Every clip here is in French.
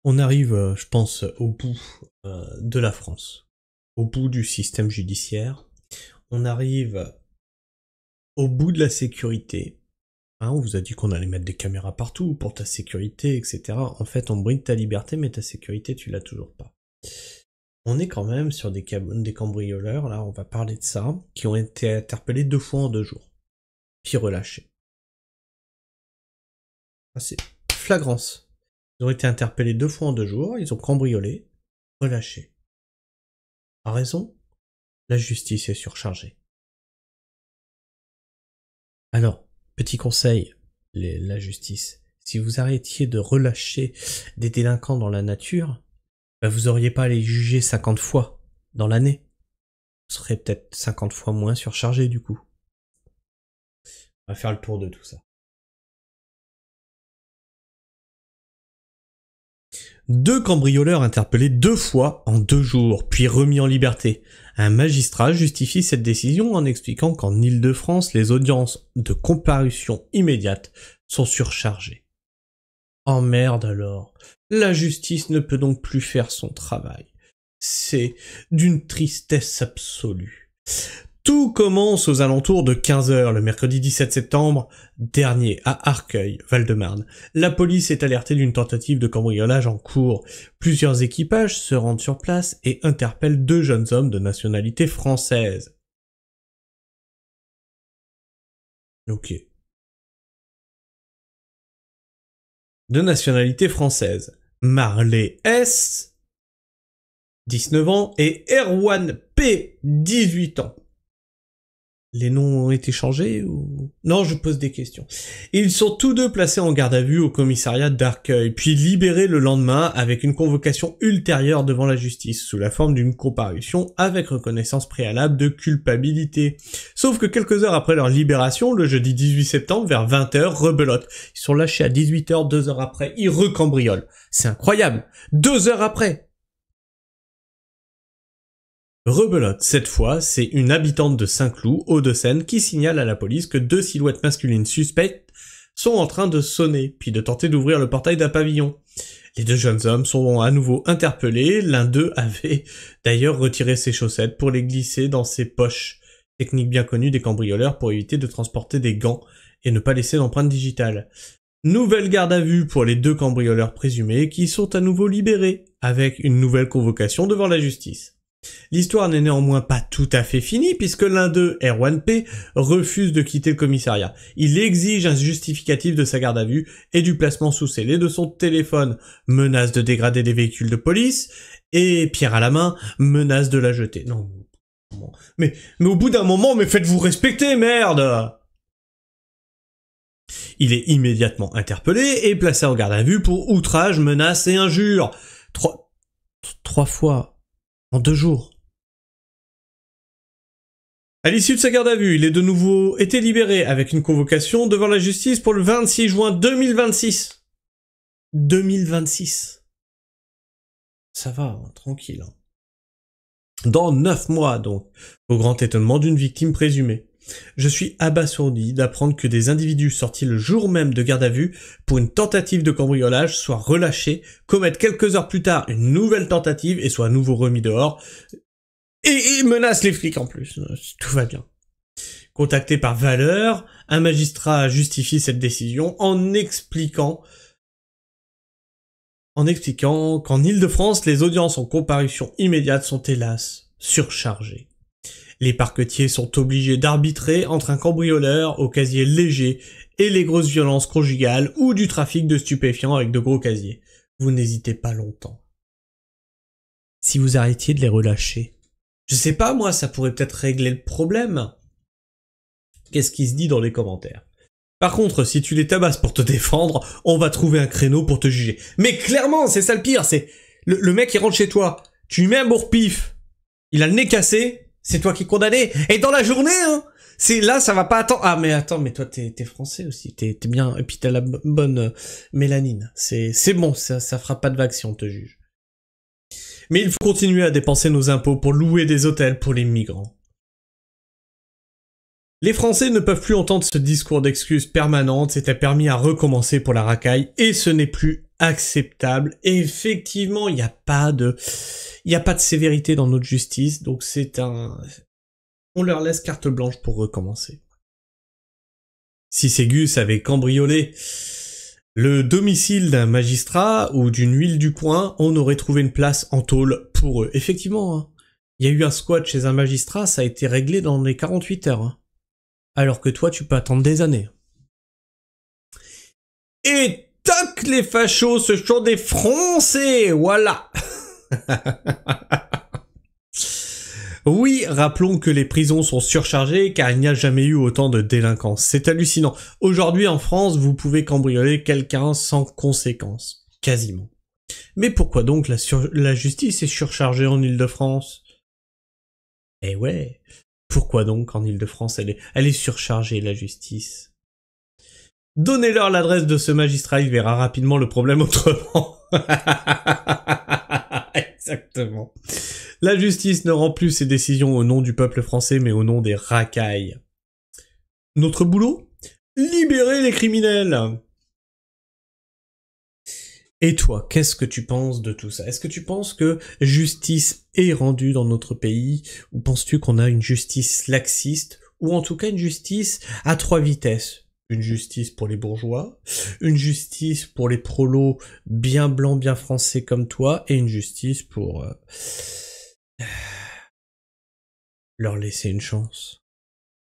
On arrive, je pense, au bout de la France, au bout du système judiciaire. On arrive au bout de la sécurité. Hein, on vous a dit qu'on allait mettre des caméras partout pour ta sécurité, etc. En fait, on bride ta liberté, mais ta sécurité, tu l'as toujours pas. On est quand même sur des cambrioleurs, là, on va parler de ça, qui ont été interpellés 2 fois en 2 jours, puis relâchés. Ah, c'est flagrance. Ils ont été interpellés 2 fois en 2 jours, ils ont cambriolé, relâchés. A raison, la justice est surchargée. Alors, petit conseil, la justice, si vous arrêtiez de relâcher des délinquants dans la nature, bah vous auriez pas à les juger 50 fois dans l'année. Vous serez peut-être 50 fois moins surchargé du coup. On va faire le tour de tout ça. 2 cambrioleurs interpellés 2 fois en 2 jours, puis remis en liberté. Un magistrat justifie cette décision en expliquant qu'en Île-de-France, les audiences de comparution immédiate sont surchargées. Oh merde alors, la justice ne peut donc plus faire son travail. C'est d'une tristesse absolue. Tout commence aux alentours de 15h le mercredi 17 septembre dernier à Arcueil, Val-de-Marne. La police est alertée d'une tentative de cambriolage en cours. Plusieurs équipages se rendent sur place et interpellent 2 jeunes hommes de nationalité française. Ok. De nationalité française. Marley S, 19 ans, et Erwan P, 18 ans. Les noms ont été changés ou... Non, je pose des questions. Ils sont tous 2 placés en garde à vue au commissariat d'Arcueil, puis libérés le lendemain avec une convocation ultérieure devant la justice, sous la forme d'une comparution avec reconnaissance préalable de culpabilité. Sauf que quelques heures après leur libération, le jeudi 18 septembre, vers 20h, rebelote. Ils sont lâchés à 18h, 2 heures après, ils recambriolent. C'est incroyable. 2 heures après! Rebelote, cette fois, c'est une habitante de Saint-Cloud, Hauts-de-Seine, qui signale à la police que 2 silhouettes masculines suspectes sont en train de sonner, puis de tenter d'ouvrir le portail d'un pavillon. Les 2 jeunes hommes sont à nouveau interpellés, l'un d'eux avait d'ailleurs retiré ses chaussettes pour les glisser dans ses poches, technique bien connue des cambrioleurs pour éviter de transporter des gants et ne pas laisser d'empreinte digitale. Nouvelle garde à vue pour les 2 cambrioleurs présumés qui sont à nouveau libérés, avec une nouvelle convocation devant la justice. L'histoire n'est néanmoins pas tout à fait finie puisque l'un d'eux, Erwan P, refuse de quitter le commissariat. Il exige un justificatif de sa garde à vue et du placement sous scellé de son téléphone, menace de dégrader des véhicules de police et, pierre à la main, menace de la jeter. Non, mais au bout d'un moment, mais faites-vous respecter, merde! Il est immédiatement interpellé et placé en garde à vue pour outrage, menace et injure. 3 fois. En 2 jours. À l'issue de sa garde à vue, il est de nouveau été libéré avec une convocation devant la justice pour le 26 juin 2026. 2026. Ça va, hein, tranquille. Hein. Dans 9 mois donc, au grand étonnement d'une victime présumée. Je suis abasourdi d'apprendre que des individus sortis le jour même de garde à vue pour une tentative de cambriolage soient relâchés, commettent quelques heures plus tard une nouvelle tentative et soient à nouveau remis dehors, et menacent les flics en plus. Tout va bien. Contacté par Valeur, un magistrat justifie cette décision en expliquant qu'en Île-de-France, les audiences en comparution immédiate sont hélas surchargées. Les parquetiers sont obligés d'arbitrer entre un cambrioleur au casier léger et les grosses violences conjugales ou du trafic de stupéfiants avec de gros casiers. Vous n'hésitez pas longtemps. Si vous arrêtiez de les relâcher. Je sais pas moi, ça pourrait peut-être régler le problème. Qu'est-ce qui se dit dans les commentaires? Par contre, si tu les tabasses pour te défendre, on va trouver un créneau pour te juger. Mais clairement, c'est ça le pire, c'est... Le mec il rentre chez toi, tu lui mets un bourre-pif, il a le nez cassé... C'est toi qui es condamné. Et dans la journée, hein, c'est là, ça va pas attendre. Ah, mais attends, mais toi, t'es français aussi. T'es bien, et puis t'as la bonne mélanine. C'est bon, ça fera pas de vague si on te juge. Mais il faut continuer à dépenser nos impôts pour louer des hôtels pour les migrants. Les Français ne peuvent plus entendre ce discours d'excuses permanentes, c'était permis à recommencer pour la racaille, et ce n'est plus acceptable. Et effectivement, il n'y a pas de sévérité dans notre justice, donc on leur laisse carte blanche pour recommencer. Si Ségus avait cambriolé le domicile d'un magistrat ou d'une huile du coin, on aurait trouvé une place en tôle pour eux. Effectivement, hein. Il y a eu un squat chez un magistrat, ça a été réglé dans les 48 heures. Hein. Alors que toi, tu peux attendre des années. Et toc, les fachos, ce sont des Français, voilà. Oui, rappelons que les prisons sont surchargées car il n'y a jamais eu autant de délinquance. C'est hallucinant. Aujourd'hui en France, vous pouvez cambrioler quelqu'un sans conséquence. Quasiment. Mais pourquoi donc la justice est surchargée en Île-de-France? Eh ouais. Pourquoi donc en Île-de-France elle est surchargée, la justice? Donnez-leur l'adresse de ce magistrat, il verra rapidement le problème autrement. Exactement. La justice ne rend plus ses décisions au nom du peuple français, mais au nom des racailles. Notre boulot? Libérer les criminels. Et toi, qu'est-ce que tu penses de tout ça? Est-ce que tu penses que justice est rendue dans notre pays? Ou penses-tu qu'on a une justice laxiste? Ou en tout cas une justice à 3 vitesses? Une justice pour les bourgeois, une justice pour les prolos bien blancs, bien français comme toi, et une justice pour leur laisser une chance.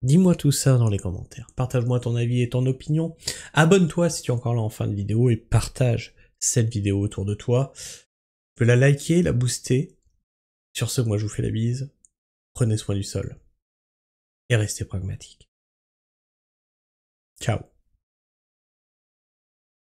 Dis-moi tout ça dans les commentaires. Partage-moi ton avis et ton opinion. Abonne-toi si tu es encore là en fin de vidéo et partage cette vidéo autour de toi. Tu peux la liker, la booster. Sur ce, moi je vous fais la bise. Prenez soin du sol. Et restez pragmatiques. Ciao.